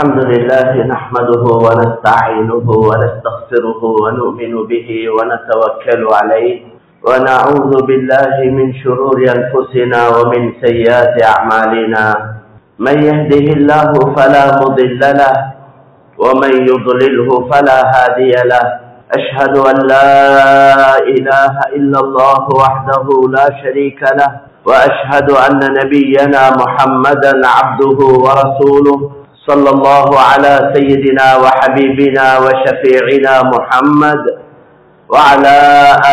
الحمد لله نحمده ونستعينه ونستغفره ونؤمن به ونتوكل عليه ونعوذ بالله من شرور أنفسنا ومن سيئات أعمالنا من يهده الله فلا مضل له ومن يضلله فلا هادي له أشهد أن لا إله إلا الله وحده لا شريك له وأشهد أن نبينا محمدا عبده ورسوله صلى الله على سيدنا وحبيبنا وشفيعنا محمد وعلى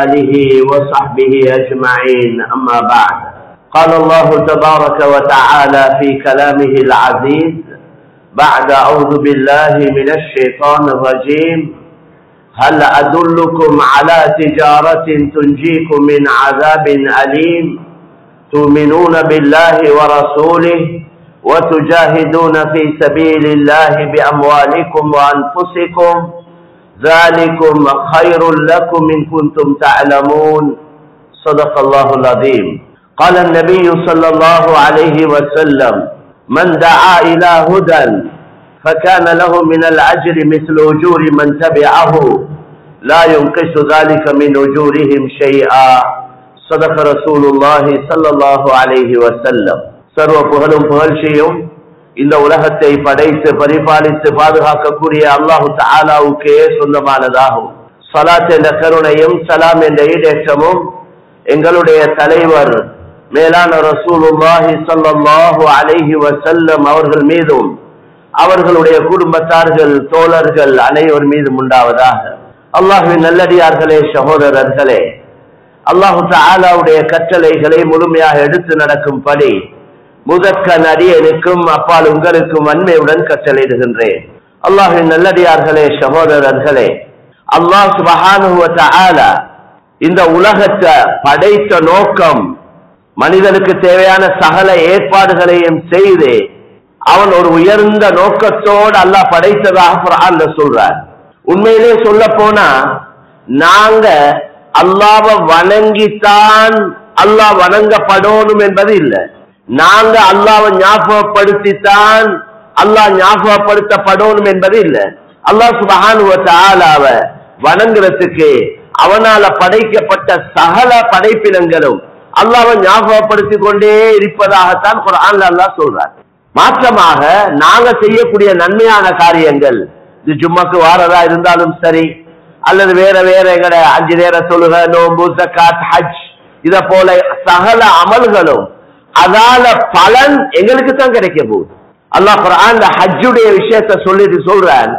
آله وصحبه أجمعين أما بعد قال الله تبارك وتعالى في كلامه العزيز بعد أعوذ بالله من الشيطان الرجيم هل أدلكم على تجارة تنجيكم من عذاب أليم تؤمنون بالله ورسوله وتجاهدون في سبيل الله بأموالكم وأنفسكم ذلكم خير لكم إن كنتم تعلمون صدق الله العظيم قال النبي صلى الله عليه وسلم من دعا إلى هدى فكان له من الأجر مثل أجور من تبعه لا ينقص ذلك من أجورهم شيئا صدق رسول الله صلى الله عليه وسلم சர்வ புகழும் புகழ்ச்சியும் இந்த உலகத்தை படைத்து பரிபாலித்து பாதுகாக்கக்கூடிய அல்லாஹு தஆலாவுக்கே சொந்தமானதாகும். ஸலாத் என்ற கருணையும் சலாம் என்ற ஈடேற்றமும் எங்களுடைய தலைவர் மேலான ரசூலுல்லாஹி ஸல்லல்லாஹு அலைஹி வஸல்லம் அவர்கள் மீதும் அவர்களுடைய குடும்பத்தார்கள் தோழர்கள் அனைவர் மீதும் உண்டாவதாக. அல்லாஹ்வின் நல்லடியார்களே, சகோதரர்களே, அல்லாஹு தஆலாவுடைய கட்டளைகளை முழுமையாக எடுத்து நடக்கும்படி முதற்கண் அடியேனுக்கும் அப்பால் உங்களுக்கும் வன்மையுடன் கட்டளையிடுகின்றேன். அல்லாஹ்வின் நல்லடியார்களே, சகோதரர்களே, அல்லாஹ் சுப்ஹானஹு வ தஆலா இந்த உலகத்தை படைத்த நோக்கம் மனிதனுக்கு தேவையான சகல ஏற்பாடுகளையும் செய்து அவன் ஒரு உயர்ந்த நோக்கத்தோடு அல்லாஹ் படைத்ததாக குர்ஆன்ல சொல்றார். உண்மையிலே சொல்ல போனா நாங்க அல்லாஹ்வை வணங்கித்தான் அல்லாஹ் வணங்கப்படணும் என்பது இல்லை. நாங்க அல்லாஹ்வை ஞாபகப்படுத்தித்தான் அல்லாஹ் ஞாபகப்படுத்தப்படணும் என்பது இல்லை. அல்லாஹ் சுப்ஹானஹு வ தஆலாவை வணங்குறதுக்கு அவனால படைக்கப்பட்ட சகல படைப்பினங்களும் அல்லாஹ்வை ஞாபகப்படுத்திக் கொண்டே இருப்பதாகத்தான் குர்ஆன்ல அல்லாஹ் சொல்றார். மாற்றமாக நாங்க செய்யக்கூடிய நன்மையான காரியங்கள், இது ஜும்மாக்கு வாரதா இருந்தாலும் சரி, அல்லது வேற வேற எங்கட 5 நேர தொழுகை, நோன்பு, ஜகாத், ஹஜ், இத போல சகல அமல்களும் அதால பலன் எங்களுக்கு தான் கிடைக்க போகுது. அல்லாஹ் குர்ஆன்ல ஹஜ்ஜுடைய விஷயத்தை சொல்லிட்டு சொல்றான்,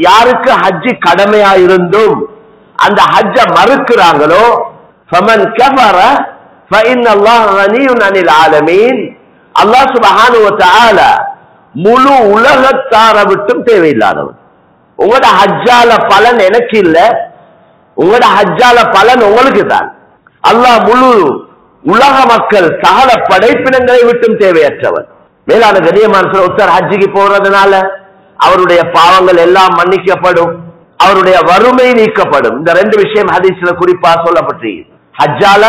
யாருக்கு ஹஜ்ஜி கடமையா இருந்தும் அந்த ஹஜ்ஜ மறுக்கிறாங்களோ ஃபமன் கஃபர ஃபஇன்னல்லாஹ கனியுன் அனில் ஆலமீன், அல்லாஹ் சுப்ஹானஹு வ தஆலா முழு உலகத்தாரை விட்டும் தேவையில்லாதவன். உங்களோட ஹஜ்ஜால பலன் எனக்கு இல்ல, உங்களோட ஹஜ்ஜால பலன் உங்களுக்கு தான். அல்லாஹ் முழு உலக மக்கள் சகல படைப்பினங்களை விட்டும் தேவையற்றவன். மேலான கண்ணியமான ஒருத்தர் ஹஜ்ஜிக்கு போறதுனால அவருடைய பாவங்கள் எல்லாம் மன்னிக்கப்படும், அவருடைய வறுமை நீக்கப்படும். இந்த 2 விஷயம் ஹதீஸ்ல குறிப்பா சொல்லப்பட்டிருக்கு. ஹஜ்ஜால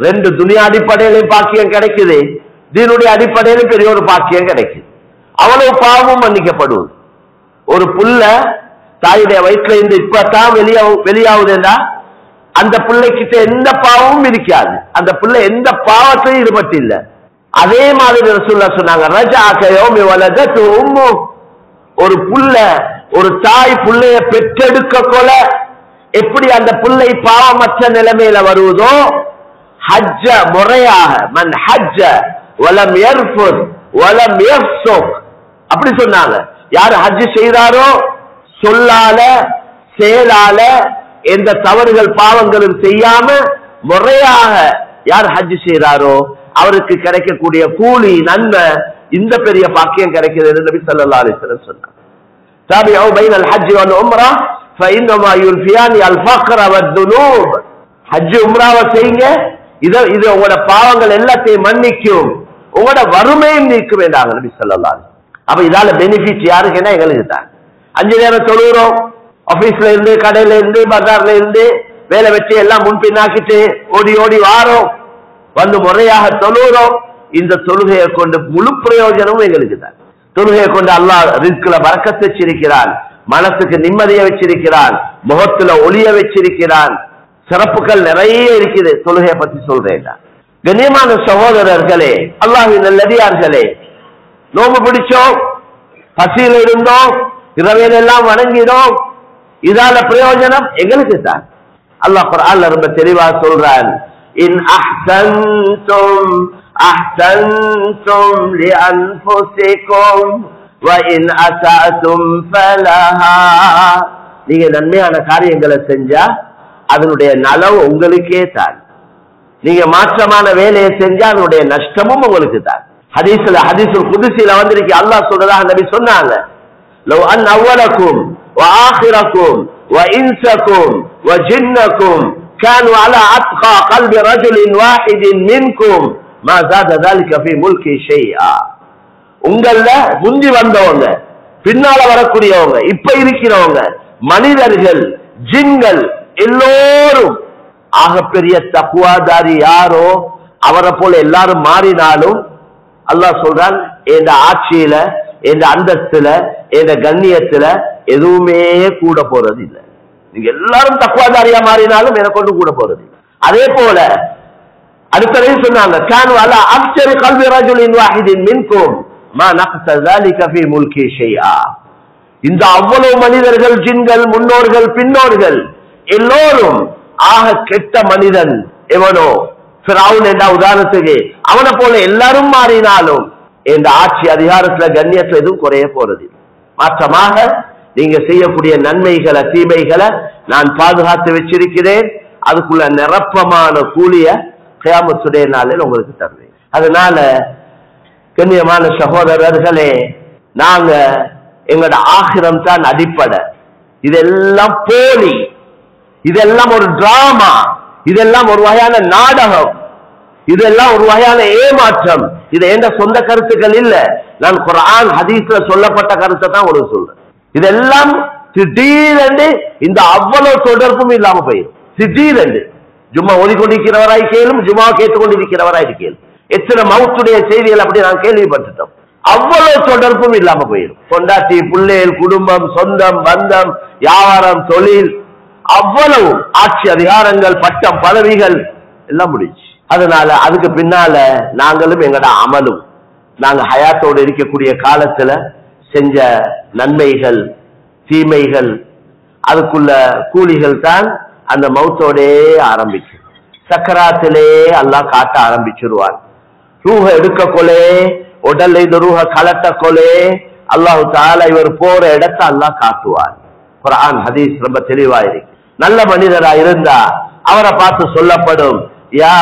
2 துனியா அடிப்படையிலும் பாக்கியம் கிடைக்குது, தீனுடைய அடிப்படையிலும் பெரிய ஒரு பாக்கியம் கிடைக்குது. அவ்வளவு பாவமும் மன்னிக்கப்படுவது. ஒரு புள்ள தாயுடைய வயிற்றுல இருந்து இப்பதான் வெளியாகுதுன்னா அந்த பிள்ளைகிட்ட எந்த பாவமும் இருக்காது, அந்த பிள்ளை எந்த பாவத்திலையும் ஈடுபட்டு இல்லை. அதே மாதிரி ரசூலுல்லாஹ் சொன்னாங்க, ரஜஅக யௌமி வலதத்து உம்மு, ஒரு புள்ள ஒரு தாய் புள்ளைய பெற்றெடுக்க கொல எப்படி அந்த பிள்ளை பாவமற்ற நிலைமையில வருவதோ, ஹஜ்ஜ முறையாக மன் ஹஜ்ஜ வலம் யர்ஃபுத் வலம் யஃஸுக், அப்படி சொன்னாங்க. யார் ஹஜ் செய்தாரோ சொல்லால செயலால எந்த தவறுகள் பாவங்களும் செய்யாம முறையாக யார் ஹஜ் செய்தாரோ அவருக்கு கிடைக்கக்கூடிய கூலி நன்மை இந்த பெரிய பாக்கியம் கிடைக்கிறது நபி ஸல்லல்லாஹு அலைஹி வஸல்லம் சொன்னார். தாபிஉ பைனல் ஹஜ் வல் உம்ரா ஃபஇன்னமா யுல்ஃபியானி அல் ஃபக்ர வத்-துனூப், ஹஜ் உம்ராவை செய்யுங்க, இது உங்களோட பாவங்கள் எல்லாத்தையும் மன்னிக்கும், உங்களோட வறுமையும் நீக்க வேண்டாங்க நபி ஸல்லல்லாஹு அலைஹி வஸல்லம். அப்ப இதால பெனிஃபிட் யாருக்குன்னா எங்களுக்கு தான். 5 நேரம் தொழுகிறோம், ஆபீஸ்ல இருந்து கடையில இருந்து பஜார்ல இருந்து வேலை வெற்றி எல்லாம் முன்பின்னாக்கிட்டு ஓடி ஓடி வாரோம், வந்து முறையாக தொழுகிறோம். இந்த தொழுகையை கொண்டு முழு பிரயோஜனமும் எங்களுக்கு தான். தொழுகையை கொண்டு அல்லாஹ் ரிஸ்க்ல பரக்கத் வச்சிருக்கிறான், மனசுக்கு நிம்மதியை வச்சிருக்கிறான், முகத்துல ஒளிய வச்சிருக்கிறான். சிறப்புகள் நிறைய இருக்குது. தொழுகையை பத்தி சொல்றேன். கண்ணியமான சகோதரர்களே, அல்லாஹ்வின் நல்லடியார்களே, நோம்பு பிடிச்சோம், பசியில் இருந்தோம், இரவையில எல்லாம் வணங்கினோம், இதால பிரயோஜனம் எங்களுக்கு தான். அல்லாஹ் குர்ஆன்ல ரொம்ப தெளிவா சொல்றான், இன் அஹ்சன்தும் அஹ்சன்தும் லிஅன்ஃபுசிகும் வ இன் அஸஅதும் ஃபலஹா. நீங்க நன்மையான காரியங்களை செஞ்சா அதனுடைய நலவு உங்களுக்கே தான். நீங்க மாற்றமான வேலையை செஞ்சா அதனுடைய நஷ்டமும் உங்களுக்கு தான். ஹதீஸுல் குதுஸில வந்திருக்கு, அல்லாஹ் சொல்றதா நபி சொன்னாங்க, லவ் அன் அவ்வலக்கும் வ ஆகிரக்கும் வ இன்சக்கும் வ ஜின்னக்கும் كانوا على اتقى قلب رجل واحد منكم ما زاد ذلك في ملكي شيئا. உங்கள முந்தி வந்தவங்க, பின்னால வரக்கூடியவங்க, இப்ப இருக்கிறவங்க, மனிதர்கள், ஜின்கள் எல்லோரும் ஆகப்பெரிய தக்வாதாரி யாரோ அவரை போல எல்லாரும் மாறினாலும் அல்லாஹ் சொல்றான், இந்த ஆட்சியில, இந்த அந்தஸ்துல, இந்த கண்ணியத்துல எதுவுமே கூட போறது இல்லை. நீங்க எல்லாரும் தக்வாதாரியா மாறினாலும் எனக்கு கொண்டு கூட போறது இல்லை. அதே போல அடுத்ததையும் சொன்னாங்க, கானு அலா அஃப்சரி கல்வி ரஜுலின் வாஹிதின் மின்கும் மா நக்ஸ ذلك في ملكي شيئا. இந்த அவ்வளவு மனிதர்கள், ஜின்கள், முன்னோர்கள், பின்னோர்கள் எல்லோரும் ஆக கெட்ட மனிதன் எவனோ, ஃபிரௌன் என்ற உதாரணத்துக்கு, அவனை போல எல்லாரும் மாறினாலும் இந்த ஆட்சி அதிகாரத்துல கண்ணியத்துல எதுவும் குறைய போறது. மாற்றமாக நீங்க செய்யக்கூடிய நன்மைகளை, தீமைகளை நான் பாதுகாத்து வச்சிருக்கிறேன். அதுக்குள்ள நிரப்பமான கூலிய கியாமத்துடைய நாளில் உங்களுக்கு தருவேன். அதனால கண்ணியமான சகோதரர்களே, நாங்க எங்களோட ஆகிரம் தான் அடிப்படை. இதெல்லாம் போலி, இதெல்லாம் ஒரு டிராமா, இதெல்லாம் ஒரு வகையான நாடகம், இதெல்லாம் ஒரு வகையான ஏமாற்றம். இது எந்த சொந்த கருத்துக்கள் இல்ல, நான் குர்ஆன் ஹதீஸ்ல சொல்லப்பட்ட கருத்தை தான் ஒரு சொல்றேன். இதெல்லாம் திடீரென்று இந்த அவ்வளவு தொடர்பும் இல்லாம போயிடும். திடீரென்று ஜும்மா ஓடிக்கொண்டிருக்கிறவராய் கேளும், ஜும்மா கேட்டுக்கொண்டிருக்கிறவராய் கேளும். எத்தனை மவுத்துடைய செய்திகள் அப்படி நான் கேள்விப்பட்டுட்டோம். அவ்வளவு தொடர்பும் இல்லாம போயிடும். கொண்டாட்டி, பிள்ளைகள், குடும்பம், சொந்தம், பந்தம், வியாபாரம், தொழில், அவ்வளவு ஆட்சி அதிகாரங்கள், பட்டம், பதவிகள் எல்லாம் முடிச்சு. அதனால அதுக்கு பின்னால நாங்களும் எங்கட அமலும், நாங்க ஹயாத்தோடு இருக்கக்கூடிய காலத்துல செஞ்ச நன்மைகள், தீமைகள், அதுக்குள்ள கூலிகள் தான் அந்த மௌத்தோடே ஆரம்பிக்கும். சக்கராத்திலே அல்லாஹ் காட்ட ஆரம்பிச்சிருவான். ரூஹ எடுக்க கொலே, உடல்ல இந்த ரூஹ கலட்ட கொலே, அல்லாஹு தஆலா இவர் போற இடத்தை அல்லாஹ் காட்டுவான். குர்ஆன் ஹதீஸ் ரொம்ப தெளிவா இருக்கு. நல்ல மனிதரா இருந்தா அவரை பார்த்து சொல்லப்படும், யா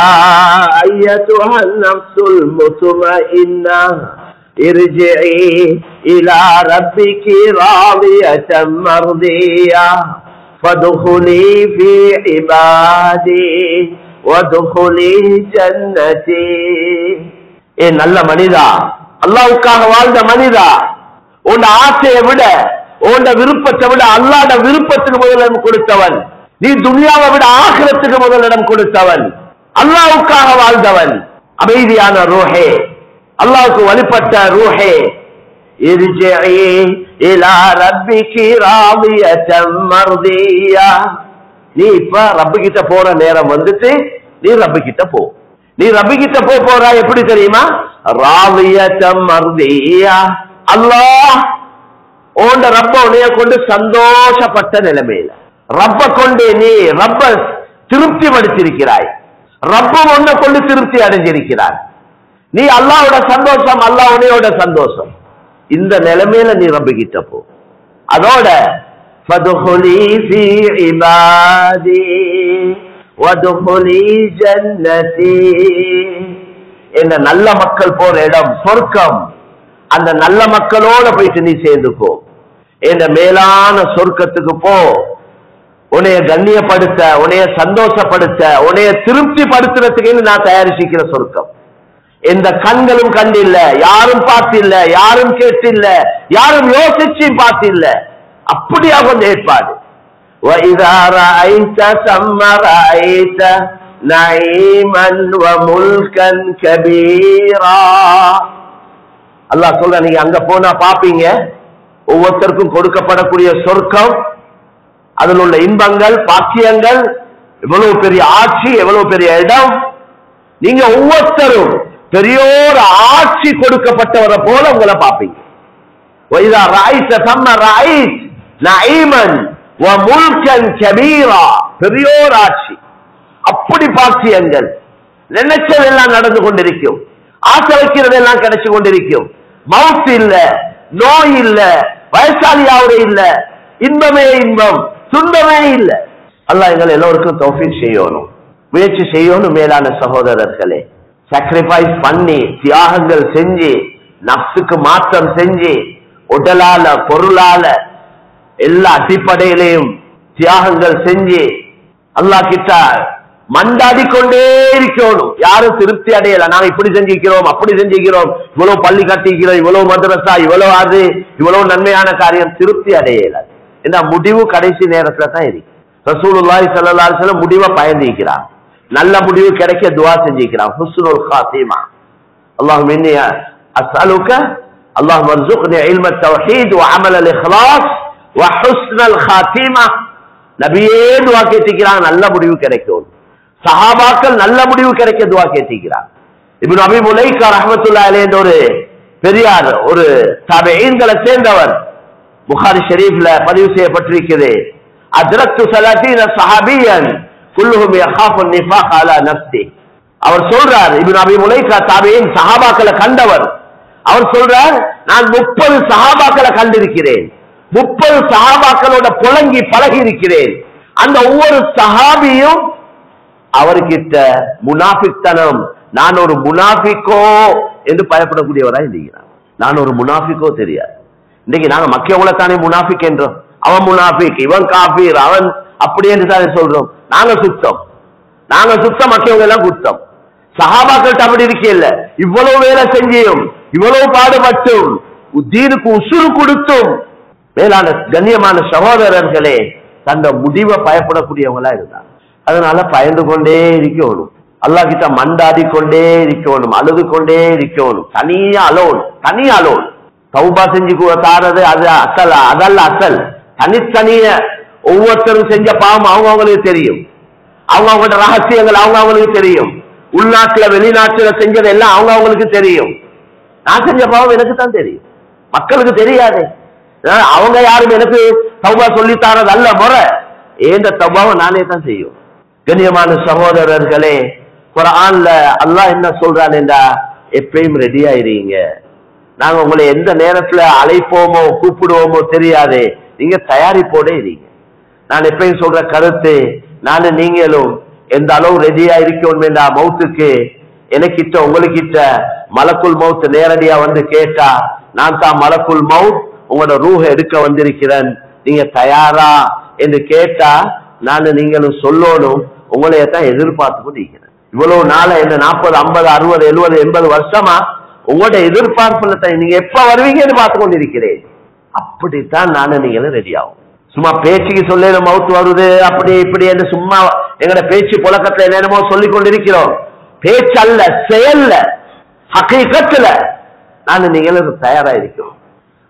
அய்யதுஹன் நஃப்ஸுல் முத்மஇன்னா இர்ஜிஇ இலா ரப்பிகி ராதியத்தம் மர்தியா ஃபதுகுலி ஃபீ இபாதி வதுகுலி ஜன்னதி. ஏ நல்ல மனிதா, அல்லாஹ்வுக்காக வாழ்ந்த மனிதா, உன் ஆசையை விட, உன் விருப்பத்தை விட அல்லாஹ்வுடைய விருப்பத்துக்கு முதலிடம் கொடுத்தவன். நீ துனியாவை விட ஆகிரத்துக்கு முதலிடம் கொடுத்தவன். அல்லாஹ்வுக்காக வாழ்ந்தவன். அமைதியான ரூஹே, அல்லாஹ்வுக்கு வழிபட்ட ரூஹே, இர்ஜிஇ இலா ரப்பிகி ராதியத்தம் மர்தியா. நீ இப்ப ரப்பு கிட்ட போற நேரம் வந்துட்டு, நீ ரப்பு கிட்ட போ. நீ ரப்பு கிட்ட போறா எப்படி தெரியுமா? ராதியத்தம் மர்தியா. அல்லாஹ் உன் ரப்ப உன்னைய கொண்டு சந்தோஷப்பட்ட நிலைமையில, ரப்ப கொண்டு நீ ரப்ப திருப்தி படுத்திருக்கிறாய், ரப்ப உன்னை கொண்டு திருப்தி அடைஞ்சிருக்கிறாய். நீ அல்லாஹ்வோட சந்தோஷம், அல்லாஹ் உன்னையோட சந்தோஷம். இந்த நிலைமையில நீ ரப்பு கிட்ட போ. அதோட ஃபதுகுலி ஃபீ இபாதி வதுகுலி ஜன்னதி. என்ன நல்ல மக்கள் போற இடம் சொர்க்கம். அந்த நல்ல மக்களோட போயிட்டு நீ சேர்ந்துக்கோ. இந்த மேலான சொர்க்கத்துக்கு போ. உன்னைய கண்ணியப்படுத்த, உன்னைய சந்தோஷப்படுத்த, உன்னைய திருப்தி படுத்துறதுக்கு நான் தயாரிச்சிக்கிற சொர்க்கம். எந்த கண்களும் கண்டில்ல, யாரும் பார்த்தில்ல, யாரும் கேட்டில்ல, யாரும் யோசிச்சு பார்த்தில்ல. அப்படியாக ஒரு ஏற்பாடு. وَإِذَا رَأَيْتَ ثَمَّ رَأَيْتَ نَعِيمًا وَمُلْكًا كَبِيرًا. அல்லாஹ் சொல்ற, நீங்க அங்க போனா பாப்பீங்க, ஒவ்வொருத்தருக்கும் கொடுக்கப்படக்கூடிய சொர்க்கம், அதில் உள்ள இன்பங்கள், பாக்கியங்கள், எவ்வளவு பெரிய ஆட்சி, எவ்வளவு பெரிய இடம். நீங்க ஒவ்வொருத்தரும் பெரியோர் ஆட்சி கொடுக்கப்பட்டவரை போல உங்களை பாப்பீங்க. وَإِذَا رَأَيْتَ ثَمَّ رَأَيْتَ نَعِيمًا وَمُلْكًا كَبِيرًا. பெரியோர் ஆட்சி, அப்படி பாக்கியங்கள், நினைச்சதெல்லாம் நடந்து கொண்டிருக்கும், ஆசை வைக்கிறதெல்லாம் கிடைச்சு கொண்டிருக்கும். மவுத் இல்ல, நோய் இல்ல, வயசாலியாவது இல்ல, இன்பமே இன்பம், துன்பமே இல்ல. அல்லாஹ் எங்கள் எல்லோருக்கும் தௌஃபீக் செய்யணும், முயற்சி செய்யணும். மேலான சகோதரர்களே, சாக்ரிஃபைஸ் பண்ணி, தியாகங்கள் செஞ்சு, நப்சுக்கு மாற்றம் செஞ்சு, உடலால பொருளால எல்லா அடிப்படையிலையும் தியாகங்கள் செஞ்சு அல்லாஹ் கிட்ட மண்டாடி கொண்டே இருக்கணும். யாரும் திருப்தி அடையல. நாங்க இப்படி செஞ்சிக்கிறோம், அப்படி செஞ்சிக்கிறோம், இவ்வளவு பள்ளி கட்டிக்கிறோம், இவ்வளவு மதரசா, இவ்வளவு அது, இவ்வளவு நன்மையான காரியம், திருப்தி அடையல. இந்த முடிவு கடைசி நேரத்துல தான் இருக்கு. ரசூலுல்லாஹி ஸல்லல்லாஹு அலைஹி வஸல்லம் முடிவை பயந்திக்கிறார். நல்ல முடிவு கிடைக்க துஆ செஞ்சிக்கிறார். ஹுஸ்னுல் காத்திமா. அல்லாஹும்ம இன்னி அஸ்அலுக அல்லாஹும்ம அர்ஸுக்னி இல்ம தௌஹீத் வ அமல் இக்லாஸ் வ ஹுஸ்னுல் காத்திமா. நபியே துஆ கேட்டிக்கிறாங்க, நல்ல முடிவு கிடைக்கும். சஹாபாக்கள் நல்ல முடிவு கிடைக்க துஆ கேட்டிக்கிறார். இப்னு அபி முலைகா ரஹ்மத்துல்லாஹி அலைஹி என்ற ஒரு பெரியார், ஒரு தாபிஈன்களை சேர்ந்தவர், புகாரி ஷரீஃப்ல பதிவு செய்யப்பட்டிருக்கிறது. அத்ரக்து 30 சஹாபியன் குல்லுஹும் யகாஃபு நிஃபாக் அலா நஃப்ஸி. அவர் சொல்றார், இப்னு அபி முலைகா தாபிஈன், சஹாபாக்களை கண்டவர். அவர் சொல்றார், நான் 30 சஹாபாக்களை கண்டிருக்கிறேன், 30 சஹாபாக்களோட புலங்கி பழகி இருக்கிறேன். அந்த ஒவ்வொரு சஹாபியும் அவர்கிட்ட முனாஃபிக்தனம், நான் ஒரு முனாஃபிக்கோ என்று பயப்படக்கூடியவராய் இருக்கிறார். நான் ஒரு முனாஃபிக்கோ தெரியாது. இன்னைக்கு நாங்க மக்கள தானே முனாஃபிக் என்றோம். அவன் முனாஃபிக், இவன் காபீர், அவன் அப்படி என்று தானே சொல்றோம். நாங்க சுத்தம், மக்கள் எல்லாம் குத்தம். சஹாபாக்கள் அப்படி இருக்கல. இவ்வளவு வேலை செஞ்சியும், இவ்வளவு பாடுபட்டும், தீனுக்கு உசுறு கொடுத்தும், மேலான கண்ணியமான சகோதரர்களே, தந்த முடிவை பயப்படக்கூடியவங்களா இருந்தாங்க. அதனால பயந்து கொண்டே இருக்கணும், அல்லாஹ் கிட்ட மண்டாடி கொண்டே இருக்கணும், அழுது கொண்டே இருக்கணும். தனியா அலோன் தௌபா செஞ்சு தாரது அது அசல், அதல்ல அசல். தனித்தனிய ஒவ்வொருத்தரும் செஞ்ச பாவம் அவங்களுக்கு தெரியும், அவங்களோட ரகசியங்கள் அவங்களுக்கு தெரியும். உள்நாட்டுல வெளிநாட்டுல செஞ்சது எல்லாம் அவங்களுக்கு தெரியும். நான் செஞ்ச பாவம் எனக்கு தான் தெரியும், மக்களுக்கு தெரியாது. அவங்க யாரும் எனக்கு தௌபா சொல்லித்தாரது அல்ல முறை. ஏந்த தௌபாவை நானே தான் செய்யும். கண்ணியமான சகோதரர்களே, குர்ஆன்ல அல்லாஹ் என்ன சொல்றான் என்றா, எப்பயும் ரெடியா இருங்க. நாங்க உங்களை எந்த நேரத்துல அழைப்போமோ கூப்பிடுவோமோ தெரியாது, நீங்க தயாரிப்போட இருங்க. நான் எப்பயும் சொல்ற கருத்து, நானும் நீங்களும் எந்த அளவு ரெடியா இருக்கணும் என்றா, மௌத்துக்கு எனக்கிட்ட உங்களுக்கிட்ட மலக்குல் மௌத் நேரடியா வந்து கேட்டா, நான் தான் மலக்குல் மௌத், உங்களோட ரூஹ எடுக்க வந்திருக்கிறேன், நீங்க தயாரா என்று கேட்டா, நானும் நீங்களும் சொல்லணும், உங்களையத்தான் எதிர்பார்த்து கொண்டிருக்கிறேன். இவ்வளவு நாள என்ன 40, 50, 60, 70, 80 வருஷமா உங்களோட எதிர்பார்ப்புல தான் நீங்க எப்ப வருவீங்கன்னு பார்த்து கொண்டிருக்கிறேன். அப்படித்தான் நானும் நீங்களும் ரெடி ஆகும். சும்மா பேச்சுக்கு சொல்ல மவுத்து வருது அப்படி இப்படி என்று சும்மா எங்கட பேச்சு புழக்கத்துல என்னென்னமோ சொல்லிக் கொண்டிருக்கிறோம். பேச்சு அல்ல, செயல்ல, ஹகீகத்துல நானும் நீங்களும் தயாரா இருக்கிறோம்.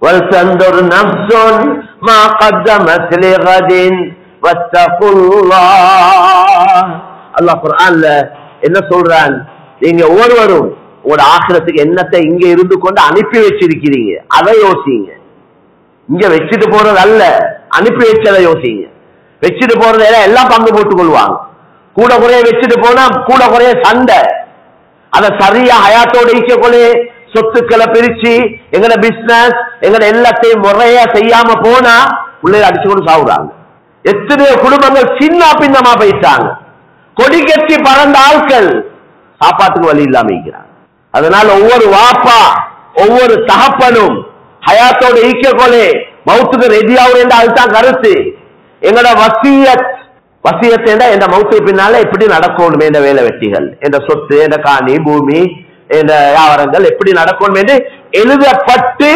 وَلْتَنْظُرْ نَفْسٌ مَا قَدَّمَتْ لِغَدٍ وَاتَّقُوا اللَّهَ. அல்லாஹ் குர்ஆன்ல என்ன சொல்றான், நீங்க ஒவ்வொருவரும் உங்களோட ஆখিরাத்துக்கு என்னத்தை இங்க இருந்து கொண்டு அனுப்பி வச்சிருக்கிறீங்க, அதை யோசிங்க. இங்க வச்சுட்டு போறது அல்ல, அனுப்பி வச்சதை யோசிங்க. வச்சுட்டு போறது எல்லாம் பங்கு போட்டுக் கொள்வாங்க. கூட குறைய வச்சுட்டு போனா கூட குறைய சண்டை. அதை சரியா ஹயாத்தோட ஈக்கொள்ளே சொத்துக்களை பிரிச்சு எங்கட பிசினஸ் எங்கட எல்லாத்தையும் முறையா செய்யாம போனா பிள்ளைய அடிச்சு கொண்டு சாவுறாங்க. எத்தனையோ குடும்பங்கள் சின்ன பின்னமா போயிட்டாங்க. கொடி கட்டி பறந்த ஆட்கள் சாப்பாட்டுக்கு வழி இல்லாம இருக்கிறாங்க. அதனால ஒவ்வொரு வாப்பா ஒவ்வொரு தகப்பனும் ஹயாத்தோட ஈக்கொள்ளே மவுத்துக்கு ரெடியாவும் அதுதான் கருத்து. எங்கட வசியத் என்ற மவுத்துக்கு பின்னால எப்படி நடக்கணும், என்ற வேலை வெட்டிகள், என்ற சொத்து, என்ற காணி பூமி, என்ற வியாபாரங்கள் எப்படி நடக்கணும் என்று எழுதப்பட்டு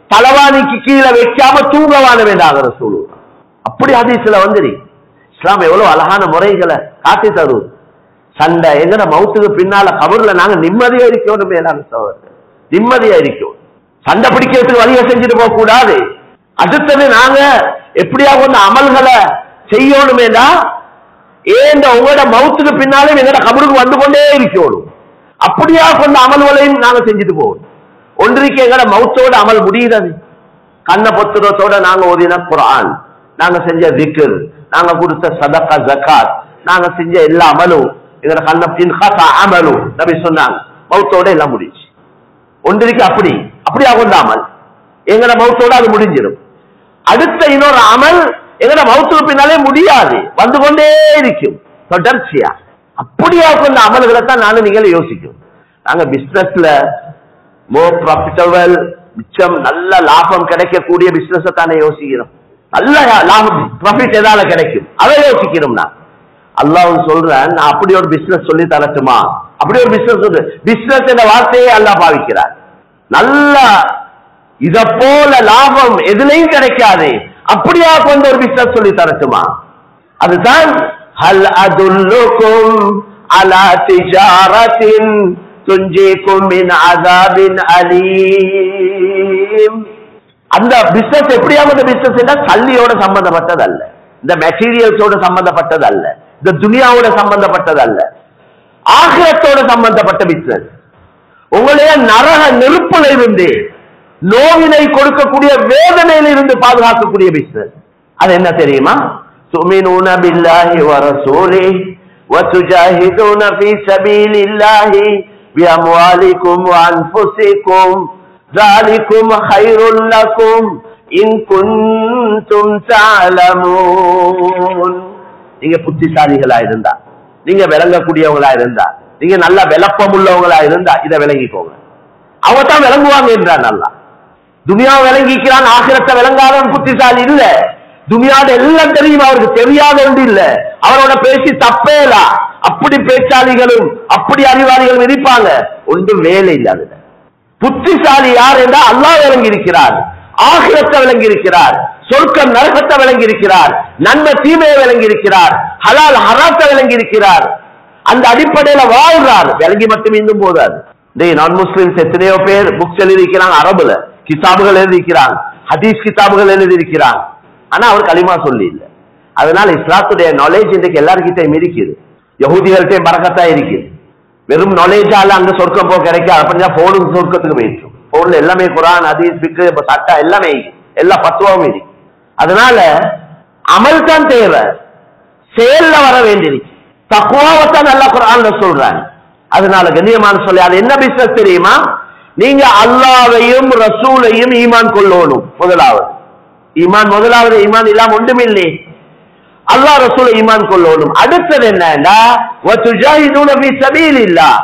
தலவாணிக்கு கீழே வைக்காம தூங்கவான வேண்டாகிற சூழல். அப்படி ஹதீஸ்ல வந்துரு. இஸ்லாம் எவ்வளவு அழகான முறைகளை காட்டி தருவது. சண்டை எங்கட மவுத்துக்கு பின்னால கபர்ல நாங்க நிம்மதியா இருக்கணும், மேலான சகோதரர், நிம்மதியா இருக்கணும். சண்டை பிடிக்கிறதுக்கு வழியை செஞ்சுட்டு போக கூடாது. அடுத்தது நாங்க எப்படியா கொஞ்சம் அமல்களை செய்யணுமேடா, ஏன் உங்களோட மவுத்துக்கு பின்னாலே எங்களோட கபருக்கு வந்து கொண்டே இருக்கணும். அப்படியா கொஞ்சம் அமல்களையும் நாங்க செஞ்சுட்டு போகணும். ஒன்றைக்கு எங்களோட மவுத்தோட அமல் முடிகிறது. கண்ண பொத்துறத்தோட நாங்க ஓதின குர்ஆன், நாங்க செஞ்ச திக்ர், நாங்க கொடுத்த சதகா ஜகாத், நாங்க செஞ்ச எல்லா அமலும் எங்களோட கண்ண அமலும் நபி சொன்னாங்க மவுத்தோட எல்லாம் முடிஞ்சு. ஒன்றைக்கு அப்படியா கொண்ட அமல் எங்களோட மவுத்தோட அது முடிஞ்சிடும். அடுத்த இன்னொரு அமல் எங்களோட மவுத்துக்கு பின்னாலே முடியாது, வந்து கொண்டே இருக்கும் தொடர்ச்சியா. அப்படியா கொண்ட அமல்களை தான் நானும் நீங்களே யோசிக்கும். நாங்க பிசினஸ்ல மோர் ப்ராஃபிட்டபிள், மிச்சம் நல்ல லாபம் கிடைக்கக்கூடிய பிசினஸ் தானே யோசிக்கிறோம். நல்ல லாபம் ப்ராஃபிட் எதால கிடைக்கும் அதை யோசிக்கிறோம். நான் அல்லாஹ் சொல்றேன், நான் அப்படி ஒரு பிசினஸ் சொல்லி தரட்டுமா? அப்படி ஒரு பிசினஸ், பிசினஸ் என்ற வார்த்தையே அல்லாஹ் பாவிக்கிறார். நல்ல இத போல லாபம் எதுலையும் கிடைக்காது, அப்படியா கொண்ட ஒரு பிசினஸ் சொல்லி தரட்டுமா? அதுதான் ஹல் அதுல்லுக்கும் அலா திஜாரத்தின் துன்ஜிக்கும் மின் அஸாபின் அலீம். அந்த பிசினஸ் எப்படியாவது பிசினஸ் என்றால் சல்லியோட சம்பந்தப்பட்டது அல்ல, இந்த மெட்டீரியல்ஸோட சம்பந்தப்பட்டது அல்ல, இந்த துனியாவோட சம்பந்தப்பட்டது அல்ல, ஆகிரத்தோட சம்பந்தப்பட்ட பிசினஸ். உங்களைய நரக நெருப்புல இருந்து, நோவினை கொடுக்கக்கூடிய வேதனையில் இருந்து பாதுகாக்கக்கூடிய பிசினஸ். அது என்ன தெரியுமா? துமினூன பில்லாஹி வ ரசூலிஹி வ துஜாஹிதூன ஃபீ ஸபீலில்லாஹி பிஅம்வாலிக்கும் வ அன்ஃபுஸிக்கும் ذَلِكُمْ خَيْرٌ لَكُمْ إِن كُنتُمْ تَعْلَمُونَ. நீங்க புத்திசாலிகளா இருந்தா, நீங்க விளங்கக்கூடியவங்களா இருந்தா, நீங்க நல்ல விளப்பம் உள்ளவங்களா இருந்தா இதை விளங்கிக்கோங்க. அவதான் விளங்குவாங்க என்றான் அல்லா. துனியா விளங்கிக்கிறான், ஆகிரத்தை விளங்காதவன் புத்திசாலி இல்ல. துனியாவோட எல்லாம் தெரியும், அவருக்கு தெரியாத ஒன்று இல்ல. அவரோட பேசி தப்பேலா. அப்படி பேச்சாளிகளும் அப்படி அறிவாளிகளும் இருப்பாங்க, ஒன்றும் வேலை இல்லாத. புத்திசாலி யார் என்றால் அல்லாஹ் விளங்கி இருக்கிறார், ஆகிரத்தை விளங்கி இருக்கிறார், சொர்க்கம் நரகத்தை விளங்கி இருக்கிறார், நன்மை தீமையை விளங்கி இருக்கிறார், ஹலால் ஹராத்தை விளங்கி இருக்கிறார். அந்த அடிப்படையில வாழ்றார். விளங்கி மட்டும் இன்னும் போதாது. நான் முஸ்லிம்ஸ் எத்தனையோ பேர் புக்ஸ் எழுதிக்கிறாங்க, அரபுல கிதாபுகள் எழுதிக்கிறாங்க, ஹதீஸ் கிதாபுகள் எழுதியிருக்கிறாங்க. ஆனா அவர் களிமா சொல்லி இல்லை. அதனால இஸ்லாத்துடைய நாலேஜ் இன்றைக்கு எல்லாருக்கிட்டையும் இருக்குது, யஹூதிகள்கிட்டையும் பரக்கத்தா இருக்குது. வெறும் நாலேஜால அங்க சொர்க்கம் போக கிடைக்காது. அப்படின்னா போனும் சொர்க்கத்துக்கு போயிடும். போன்ல எல்லாமே குரான் ஹதீஸ் ஃபிக்ஹ் சட்டா எல்லாமே எல்லா பத்துவாவும் இருக்கு. அதனால அமல் தான் தேவை, செயல்ல வர வேண்டியிருக்கு. தக்வாவத்தான் நல்லா குரான்ல சொல்றாங்க. அதனால கண்ணியமான சொல்லி அது என்ன பிசினஸ் தெரியுமா? நீங்க அல்லாஹ்வையும் ரசூலையும் ஈமான் கொள்ளணும். முதலாவது ஈமான் இல்லாம ஒன்றுமில்லை. அல்லாஹ் ரசூலை ஈமான் கொள்ளணும். அடுத்தது என்னன்னா வதுஜாஹிதூன ஃபீ ஸபீலில்லாஹ்.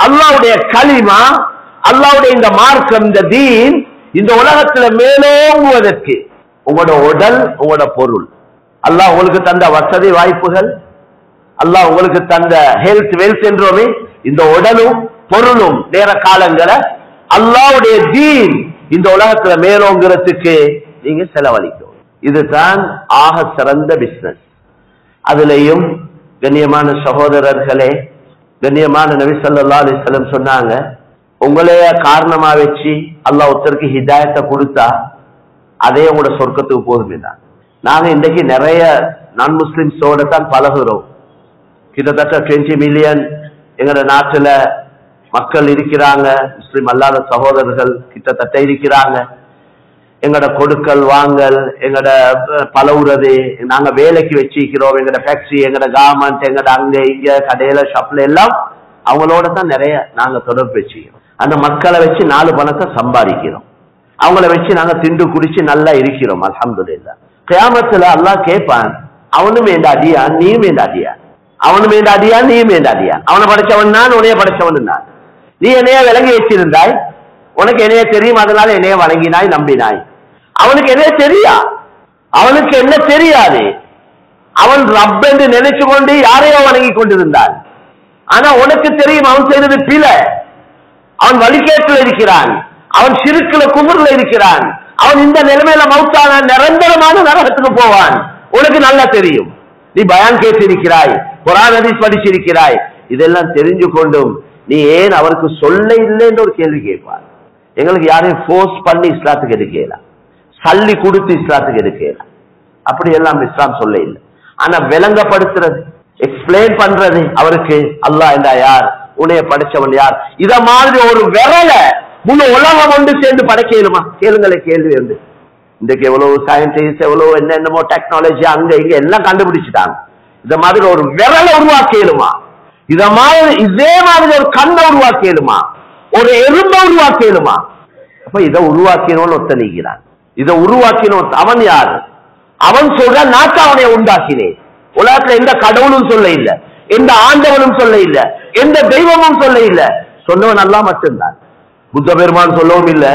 அல்லாஹ்வுடைய கலிமா, அல்லாஹ்வுடைய இந்த மார்க்கம், இந்த தீன் இந்த உலகத்துல மேலோங்குவதற்கு உங்களோட உடல், உங்களோட பொருள், அல்லாஹ் உங்களுக்கு தந்த வசதி வாய்ப்புகள், அல்லாஹ் உங்களுக்கு தந்த ஹெல்த் வெல்த் என்றோமே, இந்த உடலும் பொருளும் நேர காலங்களை அல்லாஹ்வுடைய தீன் இந்த உலகத்துல மேலோங்கிறதுக்கு நீங்க செலவழிக்கும். இதுதான் ஆக சிறந்த பிசினஸ். அதுலயும் கண்ணியமான சகோதரர்களே, கண்ணியமான நபி ஸல்லல்லாஹு அலைஹி வஸல்லம் சொன்னாங்க, உங்களைய காரணமா வச்சு அல்லாஹ் ஒருத்தருக்கு ஹிதாயத்தை கொடுத்தா அதே உங்களோட சொர்க்கத்துக்கு போதுமே தான். நாங்க இன்றைக்கு நிறைய நான் முஸ்லிம்ஸோட தான் பழகுறோம். கிட்டத்தட்ட 20 மில்லியன் எங்களோட நாட்டுல மக்கள் இருக்கிறாங்க. முஸ்லிம் அல்லாத சகோதரர்கள் கிட்டத்தட்ட இருக்கிறாங்க. எங்கட கொடுக்கல் வாங்கல், எங்கட பழகுறது, நாங்க வேலைக்கு வச்சிருக்கிறோம், எங்கட ஃபேக்டரி, எங்கட கார்மெண்ட், எங்கட அங்க இங்க கடையில ஷாப்ல எல்லாம் அவங்களோட தான் நிறைய நாங்க தொடர்பு வச்சுக்கிறோம். அந்த மக்களை வச்சு 4 பணத்தை சம்பாதிக்கிறோம். அவங்கள வச்சு நாங்க திண்டு குடிச்சு நல்லா இருக்கிறோம். அல்ஹம்துலில்லாஹ். கியாமத்துல அல்லாஹ் கேட்பான், அவனும் வேண்ட அடியான், நீயும் வேண்ட அடியான், அவனும் வேண்ட அடியான், நீயும் வேண்ட அடியான். அவனை படைச்சவன் நான், உன்னைய படைச்சவன் நான். நீ என்னைய விளங்கி வச்சிருந்தாய், உனக்கு என்னைய தெரியும், அதனால என்னைய வழங்கினாய், நம்பினாய். அவனுக்கு என்ன தெரியா? அவனுக்கு என்ன தெரியாது? அவன் ரப் என்று நினைச்சு கொண்டு யாரையோ வணங்கி கொண்டிருந்தான். ஆனா உனக்கு தெரியும் அவன் செய்தது பிழை. அவன் வழிகேட்டில் இருக்கிறான், அவன் ஷிர்க்ல குஃப்ர்ல இருக்கிறான். அவன் இந்த நிலைமையில மௌத்தான நிரந்தரமான நரகத்துக்கு போவான். உனக்கு நல்லா தெரியும். நீ பயான் கேட்டிருக்கிறாய், குர்ஆன் ஹதீஸ் படிச்சிருக்கிறாய். இதெல்லாம் தெரிஞ்சு கொண்டும் நீ ஏன் அவருக்கு சொல்ல இல்லை என்று ஒரு கேள்வி கேட்பார். எங்களுக்கு யாரையும் ஃபோர்ஸ் பண்ணி இஸ்லாத்துக்கு எடுக்கலாம், சல்லி கொடுத்து இஸ்லாத்துக்கு எடுக்கலாம். அப்படி எல்லாம் இஸ்லாம் சொல்ல இல்லை. ஆனா விளங்கப்படுத்துறது, எக்ஸ்பிளைன் பண்றது, அவருக்கு அல்லாஹ் என்றா யார், உன்னைய படைச்சவன் யார், இத மாதிரி ஒரு விரல முழு உலகம் ஒன்று சேர்ந்து படைக்கலுமா? கேளுங்களே கேள்வி உண்டு. இன்றைக்கு எவ்வளவு சயின்டிஸ்ட், எவ்வளவு என்னென்னமோ டெக்னாலஜி அங்க இங்க எல்லாம் கண்டுபிடிச்சிட்டாங்க. இத மாதிரி ஒரு விரல உருவாக்கலுமா? இத மாதிரி இதே மாதிரி ஒரு கண்ணை உருவாக்கலுமா? ஒரு எறும்பை உருவாக்கலுமா? அப்ப இதை உருவாக்கினோன்னு ஒருத்த நீக்கிறான். இதை உருவாக்கினோம் அவன் யாரு? அவன் சொல்ற நான் அவனை உண்டாக்கினேன். உலகத்துல எந்த கடவுளும் சொல்ல இல்ல, எந்த ஆண்டவனும் சொல்ல இல்ல, எந்த தெய்வமும் சொல்ல இல்ல, சொன்னவன் அல்லாஹ் மட்டும்தான். புத்த பெருமான் சொல்லவும் இல்ல.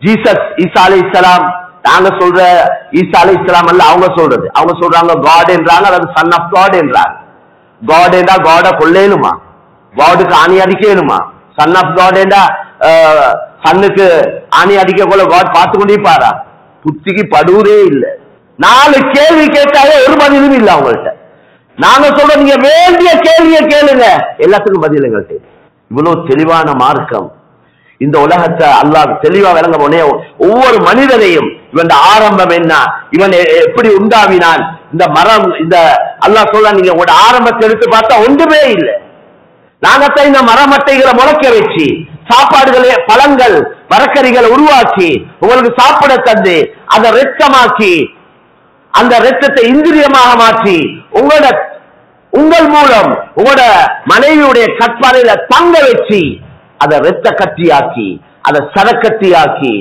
ஜீசஸ் ஈசா அலைஹிஸ்ஸலாம், நாங்க சொல்ற ஈசா அலைஹிஸ்ஸலாம் அல்ல, அவங்க சொல்றது. அவங்க சொல்றாங்க காட் என்றாங்க, அது சன் ஆஃப் காட் என்றாங்க. காட் என்றா காட கொள்ளேனுமா? காடுக்கு ஆணி அடிக்கணுமா? சன் ஆஃப் காட் என்றா சன்னுக்கு ஆணி அடிக்க கொள்ள காட் பார்த்து கொண்டே பாரா? புத்திக்கு படுவதே இல்லை. 4 கேள்வி கேட்டாலே ஒரு பதிலும் இல்லை அவங்கள்ட்ட. நாங்க சொல்றோம் நீங்க வேண்டிய கேள்வியை கேளுங்க, எல்லாத்துக்கும் பதில் எங்கள்கிட்ட. இவ்வளவு தெளிவான மார்க்கம் இந்த உலகத்தை அல்லாஹ் தெளிவா விளங்க போனே. ஒவ்வொரு மனிதனையும் இவன் ஆரம்பம் என்ன, இவன் எப்படி உண்டாவினான், இந்த மரம், இந்த அல்லாஹ் சொல்ற நீங்க உங்களோட ஆரம்பத்தை எடுத்து பார்த்தா ஒன்றுமே இல்லை. நாங்கத்தான் இந்த மரமட்டைகளை முளைக்க வச்சு சாப்பாடுகளே, பழங்கள், மரக்கறிகளை உருவாக்கி உங்களுக்கு சாப்பிட தந்து அதை ரத்தமாக்கி அந்த ரத்தத்தை இந்திரியமாக மாற்றி உங்கள் மூலம் உங்களோட மனைவியுடைய கற்பாறையில தங்க வச்சு அதை ரத்த கட்டியாக்கி அதை சரக்கட்டியாக்கி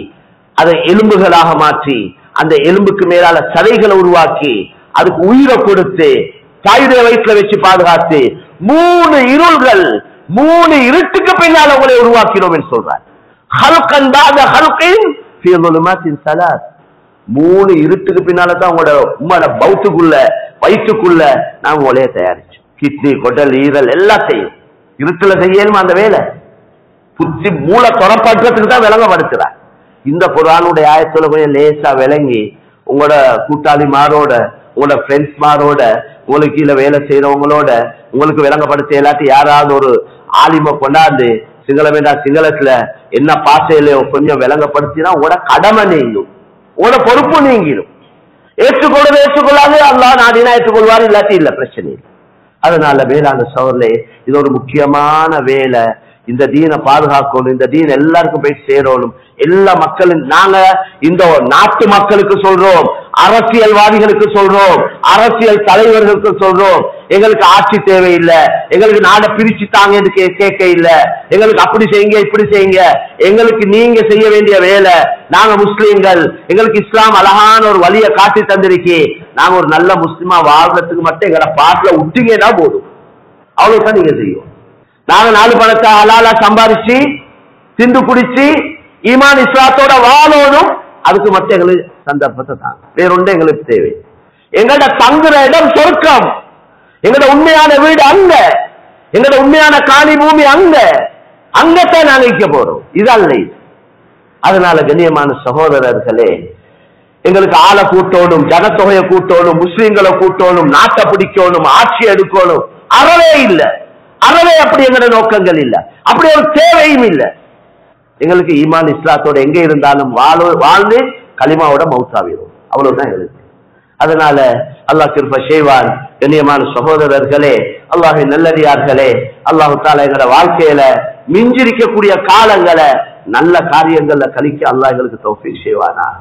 அதை எலும்புகளாக மாற்றி அந்த எலும்புக்கு மேலால சதைகளை உருவாக்கி அதுக்கு உயிரை கொடுத்து தாயுடைய வயிற்றுல வச்சு பாதுகாத்து 3 இருள்கள் 3 இருட்டுக்கு பின்னால் உங்களை உருவாக்கினோம் என்று சொல்றார். 3 இருட்டுக்கு பின்னால்தான் உங்களோட உம்மோட பௌத்துக்குள்ள வயிற்றுக்குள்ள நாங்க உங்களைய தயாரிச்சோம். கிட்னி, கொடல், ஈரல் எல்லாத்தையும் இருட்டுல செய்யணும் அந்த வேலை. புத்தி மூளை தொடப்படுறதுக்கு தான் விளங்கப்படுத்துறார். இந்த குர்ஆனுடைய ஆயத்துல கொஞ்சம் லேசா விளங்கி உங்களோட கூட்டாளி மாரோட, உங்களோட ஃப்ரெண்ட்ஸ் மாரோட, உங்களுக்கு கீழே வேலை செய்யறவங்களோட உங்களுக்கு விளங்கப்படுத்த இல்லாட்டி யாராவது ஒரு ஆலிம கொண்டாந்து சிங்களம் வேண்டா சிங்களத்துல என்ன பாசையில கொஞ்சம் விளங்கப்படுத்தினா உங்களோட கடமை நீங்கும், உங்களோட பொறுப்பு நீங்கிடும். ஏற்றுக்கொள்வது ஏற்றுக்கொள்ளாது, அல்லாஹ் நாடினா ஏற்றுக்கொள்வார், இல்லாட்டி இல்ல, பிரச்சனை இல்லை. அதனால வேளாண் சோழர்களே, இது ஒரு முக்கியமான வேலை. இந்த தீனை பாதுகாக்கணும், இந்த தீன் எல்லாருக்கும் போய் சேரணும். எல்லா மக்களும் நாங்க இந்த நாட்டு மக்களுக்கு சொல்றோம், அரசியல்வாதிகளுக்கு சொல்றோம், அரசியல் தலைவர்களுக்கு சொல்றோம், எங்களுக்கு ஆட்சி தேவையில்லை, எங்களுக்கு நாடை பிரிச்சு தாங்க கேட்க இல்லை, எங்களுக்கு அப்படி செய்யுங்க இப்படி செய்யுங்க, எங்களுக்கு நீங்க செய்ய வேண்டிய வேலை, நாங்க முஸ்லீம்கள், எங்களுக்கு இஸ்லாம் அழகான ஒரு வழியை காட்டி தந்திருக்கே, நாங்க ஒரு நல்ல முஸ்லிமா வாழ்றதுக்கு மட்டும் எங்களை பாட்டுல விட்டீங்கன்னா போதும், அவ்வளவுதான் நீங்க செய்யும். நாங்க 4 பணத்தை ஹலாலா சம்பாதிச்சு திண்டு குடிச்சு ஈமான் இஸ்லாத்தோட வாழணும், அதுக்கு மட்டும் எங்களுக்கு சந்தர்ப்பத்தை தான், வேறொன்று எங்களுக்கு தேவை. எங்களோட தங்குற இடம் சொர்க்கம், எங்களோட உண்மையான வீடு அங்க, எங்களோட உண்மையான காணி பூமி அங்க, அங்கத்தான் நாங்க வைக்க போறோம், இதல்ல. அதனால கண்ணியமான சகோதரர்களே, எங்களுக்கு ஆளை கூட்டணும், ஜனத்தொகையை கூட்டணும், முஸ்லீம்களை கூட்டணும், நாட்டை பிடிக்கணும், ஆட்சி எடுக்கணும், அறவே இல்லை, அறவே அப்படி எங்களோட நோக்கங்கள் இல்லை, அப்படி ஒரு தேவையும் இல்லை. எங்களுக்கு ஈமான் இஸ்லாத்தோட எங்க இருந்தாலும் வாழ்ந்து கலிமாவோட மௌத்தாவிடும், அவ்வளவுதான் எங்களுக்கு. அதனால அல்லாஹ் கிருபை செய்வான். கண்ணியமான சகோதரர்களே, அல்லாஹ்வின் நல்லடியார்களே, அல்லாஹ் தஆலா எங்களோட வாழ்க்கையில மிஞ்சிருக்கக்கூடிய காலங்களை நல்ல காரியங்கள்ல கழிக்க அல்லாஹ் எங்களுக்கு தௌஃபீக் செய்வானாக.